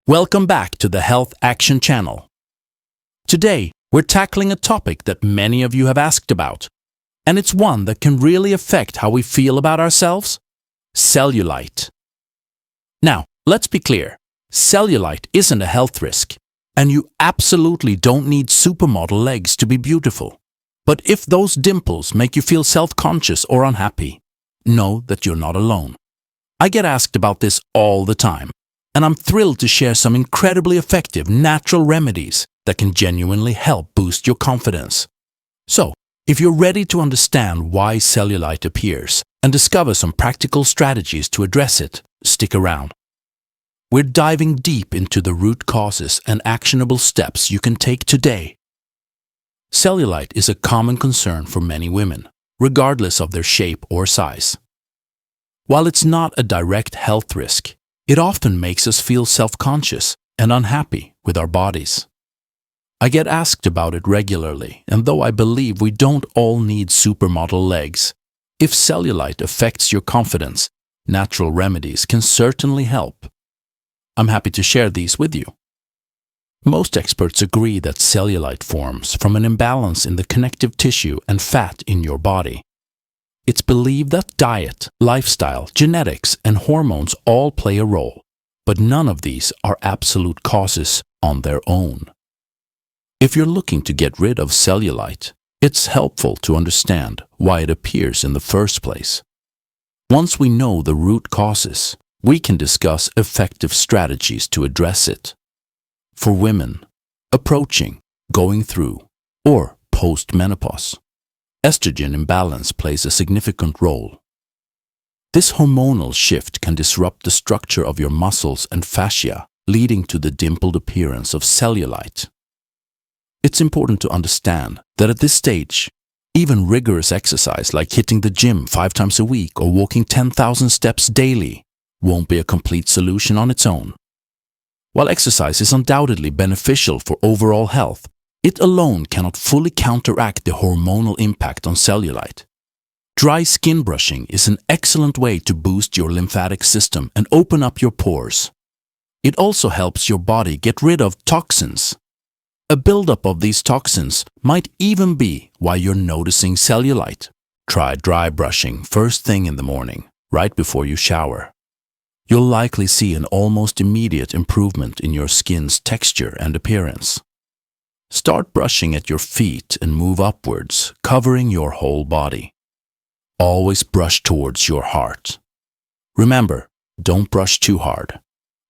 Welcome back to the Health Action Channel. Today, we're tackling a topic that many of you have asked about, and it's one that can really affect how we feel about ourselves: cellulite. Now, let's be clear, cellulite isn't a health risk, and you absolutely don't need supermodel legs to be beautiful. But if those dimples make you feel self-conscious or unhappy, know that you're not alone. I get asked about this all the time, and I'm thrilled to share some incredibly effective natural remedies that can genuinely help boost your confidence. So, if you're ready to understand why cellulite appears and discover some practical strategies to address it, stick around. We're diving deep into the root causes and actionable steps you can take today. Cellulite is a common concern for many women, regardless of their shape or size. While it's not a direct health risk, it often makes us feel self-conscious and unhappy with our bodies. I get asked about it regularly, and though I believe we don't all need supermodel legs, if cellulite affects your confidence, natural remedies can certainly help. I'm happy to share these with you. Most experts agree that cellulite forms from an imbalance in the connective tissue and fat in your body. It's believed that diet, lifestyle, genetics, and hormones all play a role, but none of these are absolute causes on their own. If you're looking to get rid of cellulite, it's helpful to understand why it appears in the first place. Once we know the root causes, we can discuss effective strategies to address it. For women, approaching, going through, or post-menopause, estrogen imbalance plays a significant role. This hormonal shift can disrupt the structure of your muscles and fascia, leading to the dimpled appearance of cellulite. It's important to understand that at this stage, even rigorous exercise like hitting the gym 5 times a week or walking 10,000 steps daily won't be a complete solution on its own. While exercise is undoubtedly beneficial for overall health, it alone cannot fully counteract the hormonal impact on cellulite. Dry skin brushing is an excellent way to boost your lymphatic system and open up your pores. It also helps your body get rid of toxins. A buildup of these toxins might even be why you're noticing cellulite. Try dry brushing first thing in the morning, right before you shower. You'll likely see an almost immediate improvement in your skin's texture and appearance. Start brushing at your feet and move upwards, covering your whole body. Always brush towards your heart. Remember, don't brush too hard.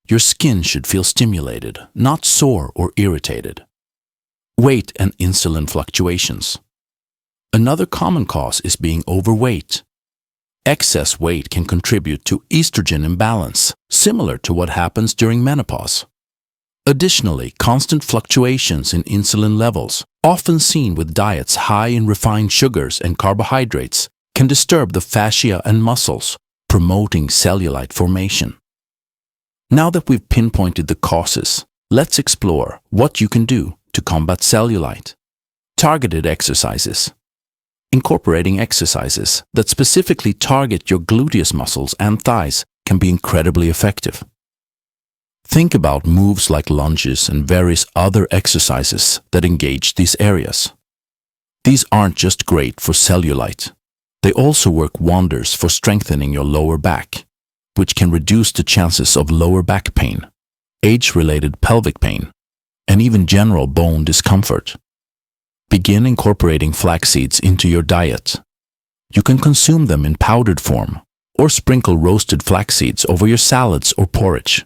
Your skin should feel stimulated, not sore or irritated. Weight and insulin fluctuations. Another common cause is being overweight. Excess weight can contribute to estrogen imbalance, similar to what happens during menopause. Additionally, constant fluctuations in insulin levels, often seen with diets high in refined sugars and carbohydrates, can disturb the fascia and muscles, promoting cellulite formation. Now that we've pinpointed the causes, let's explore what you can do to combat cellulite. Targeted exercises. Incorporating exercises that specifically target your gluteus muscles and thighs can be incredibly effective. Think about moves like lunges and various other exercises that engage these areas. These aren't just great for cellulite. They also work wonders for strengthening your lower back, which can reduce the chances of lower back pain, age-related pelvic pain, and even general bone discomfort. Begin incorporating flax seeds into your diet. You can consume them in powdered form or sprinkle roasted flax seeds over your salads or porridge.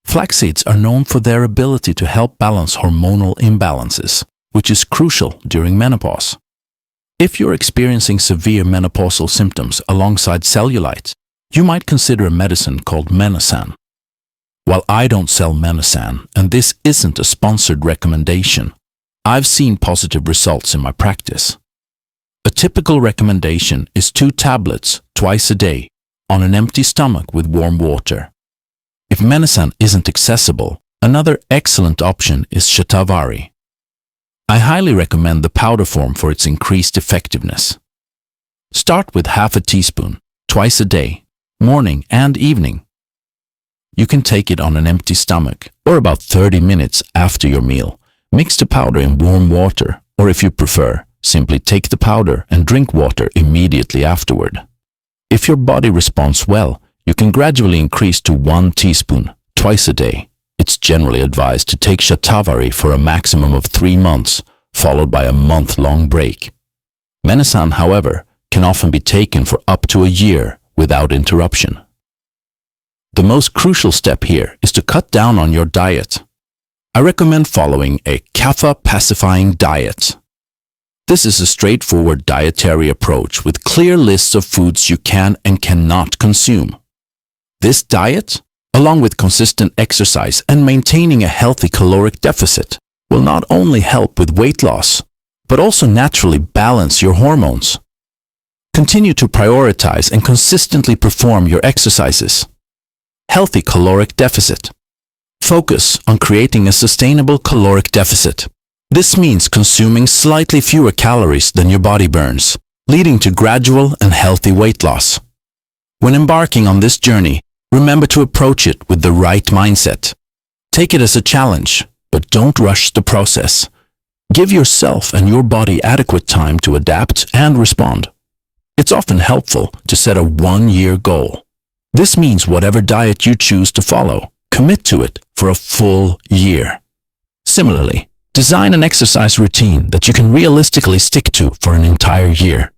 Flax seeds are known for their ability to help balance hormonal imbalances, which is crucial during menopause. If you're experiencing severe menopausal symptoms alongside cellulite, you might consider a medicine called Menacin. While I don't sell Menacin, and this isn't a sponsored recommendation, I've seen positive results in my practice. A typical recommendation is 2 tablets twice a day on an empty stomach with warm water. If Menacin isn't accessible, another excellent option is Shatavari. I highly recommend the powder form for its increased effectiveness. Start with half a teaspoon, twice a day, morning and evening. You can take it on an empty stomach or about 30 minutes after your meal. Mix the powder in warm water, or if you prefer, simply take the powder and drink water immediately afterward. If your body responds well, you can gradually increase to 1 teaspoon twice a day. It's generally advised to take shatavari for a maximum of 3 months, followed by a month-long break. Menachan, however, can often be taken for up to a year without interruption. The most crucial step here is to cut down on your diet. I recommend following a kapha-pacifying diet. This is a straightforward dietary approach with clear lists of foods you can and cannot consume. This diet, along with consistent exercise and maintaining a healthy caloric deficit, will not only help with weight loss, but also naturally balance your hormones. Continue to prioritize and consistently perform your exercises. Healthy caloric deficit. Focus on creating a sustainable caloric deficit. This means consuming slightly fewer calories than your body burns, leading to gradual and healthy weight loss. When embarking on this journey, remember to approach it with the right mindset. Take it as a challenge, but don't rush the process. Give yourself and your body adequate time to adapt and respond. It's often helpful to set a 1-year goal. This means whatever diet you choose to follow, commit to it for a full year. Similarly, design an exercise routine that you can realistically stick to for an entire year.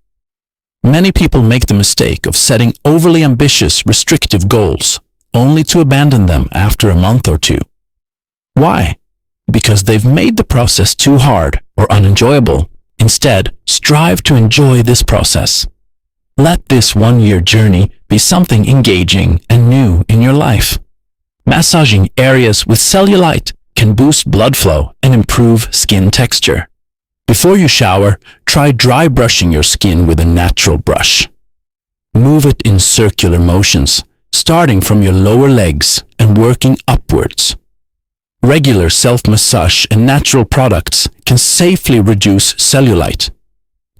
Many people make the mistake of setting overly ambitious, restrictive goals, only to abandon them after a month or two. Why? Because they've made the process too hard or unenjoyable. Instead, strive to enjoy this process. Let this 1-year journey be something engaging and new in your life. Massaging areas with cellulite can boost blood flow and improve skin texture. Before you shower, try dry brushing your skin with a natural brush. Move it in circular motions, starting from your lower legs and working upwards. Regular self-massage and natural products can safely reduce cellulite.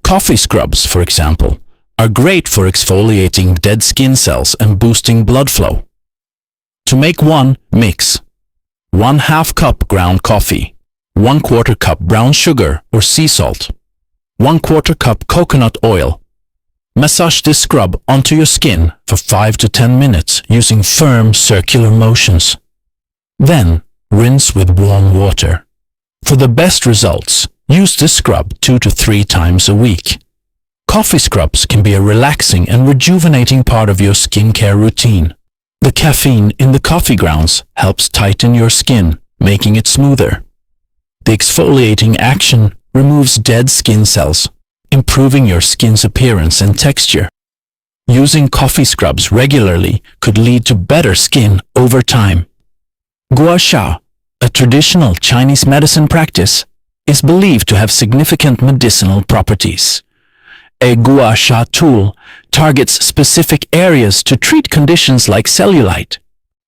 Coffee scrubs, for example, are great for exfoliating dead skin cells and boosting blood flow. To make one, mix 1/2 cup ground coffee, 1/4 cup brown sugar or sea salt, 1/4 cup coconut oil. Massage this scrub onto your skin for 5 to 10 minutes using firm circular motions. Then, rinse with warm water. For the best results, use this scrub 2 to 3 times a week. Coffee scrubs can be a relaxing and rejuvenating part of your skincare routine. The caffeine in the coffee grounds helps tighten your skin, making it smoother. The exfoliating action removes dead skin cells, improving your skin's appearance and texture. Using coffee scrubs regularly could lead to better skin over time. Gua Sha, a traditional Chinese medicine practice, is believed to have significant medicinal properties. A Gua Sha tool targets specific areas to treat conditions like cellulite.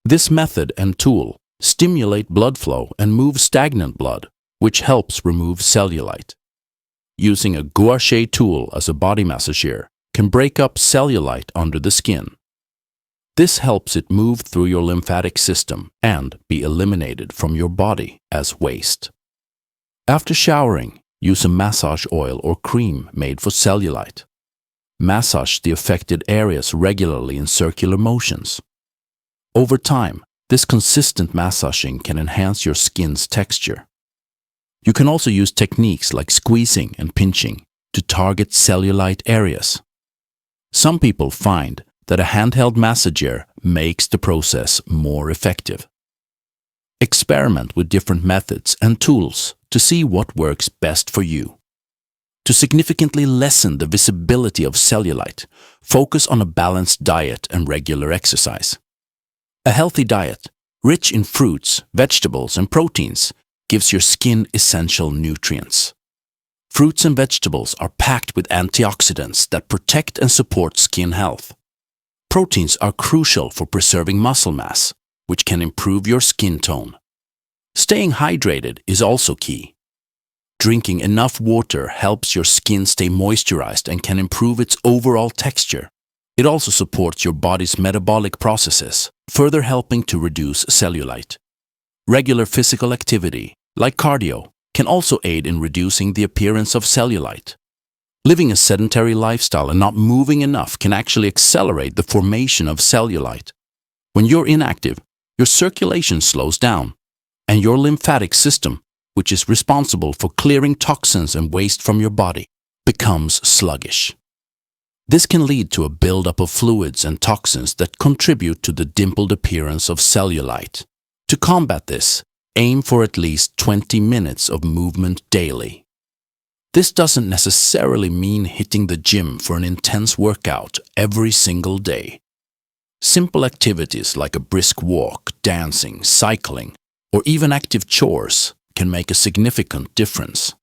This method and tool stimulate blood flow and move stagnant blood, which helps remove cellulite. Using a Gua Sha tool as a body massager can break up cellulite under the skin. This helps it move through your lymphatic system and be eliminated from your body as waste. After showering, use a massage oil or cream made for cellulite. Massage the affected areas regularly in circular motions. Over time, this consistent massaging can enhance your skin's texture. You can also use techniques like squeezing and pinching to target cellulite areas. Some people find that a handheld massager makes the process more effective. Experiment with different methods and tools to see what works best for you. To significantly lessen the visibility of cellulite, focus on a balanced diet and regular exercise. A healthy diet, rich in fruits, vegetables, and proteins, gives your skin essential nutrients. Fruits and vegetables are packed with antioxidants that protect and support skin health. Proteins are crucial for preserving muscle mass, which can improve your skin tone. Staying hydrated is also key. Drinking enough water helps your skin stay moisturized and can improve its overall texture. It also supports your body's metabolic processes, further helping to reduce cellulite. Regular physical activity, like cardio, can also aid in reducing the appearance of cellulite. Living a sedentary lifestyle and not moving enough can actually accelerate the formation of cellulite. When you're inactive, your circulation slows down, and your lymphatic system, which is responsible for clearing toxins and waste from your body, becomes sluggish. This can lead to a buildup of fluids and toxins that contribute to the dimpled appearance of cellulite. To combat this, aim for at least 20 minutes of movement daily. This doesn't necessarily mean hitting the gym for an intense workout every single day. Simple activities like a brisk walk, dancing, cycling, or even active chores can make a significant difference.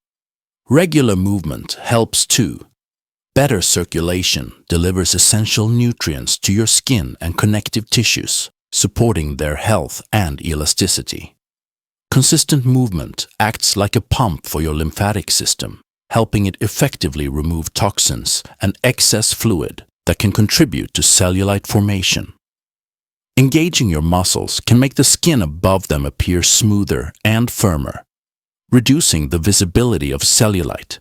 Regular movement helps too. Better circulation delivers essential nutrients to your skin and connective tissues, supporting their health and elasticity. Consistent movement acts like a pump for your lymphatic system, helping it effectively remove toxins and excess fluid that can contribute to cellulite formation. Engaging your muscles can make the skin above them appear smoother and firmer, reducing the visibility of cellulite.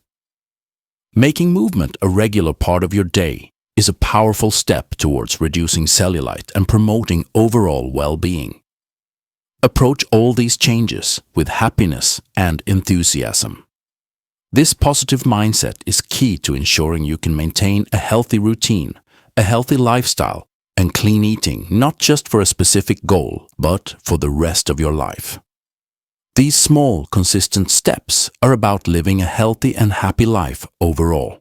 Making movement a regular part of your day is a powerful step towards reducing cellulite and promoting overall well-being. Approach all these changes with happiness and enthusiasm. This positive mindset is key to ensuring you can maintain a healthy routine, a healthy lifestyle, and clean eating, not just for a specific goal, but for the rest of your life. These small, consistent steps are about living a healthy and happy life overall.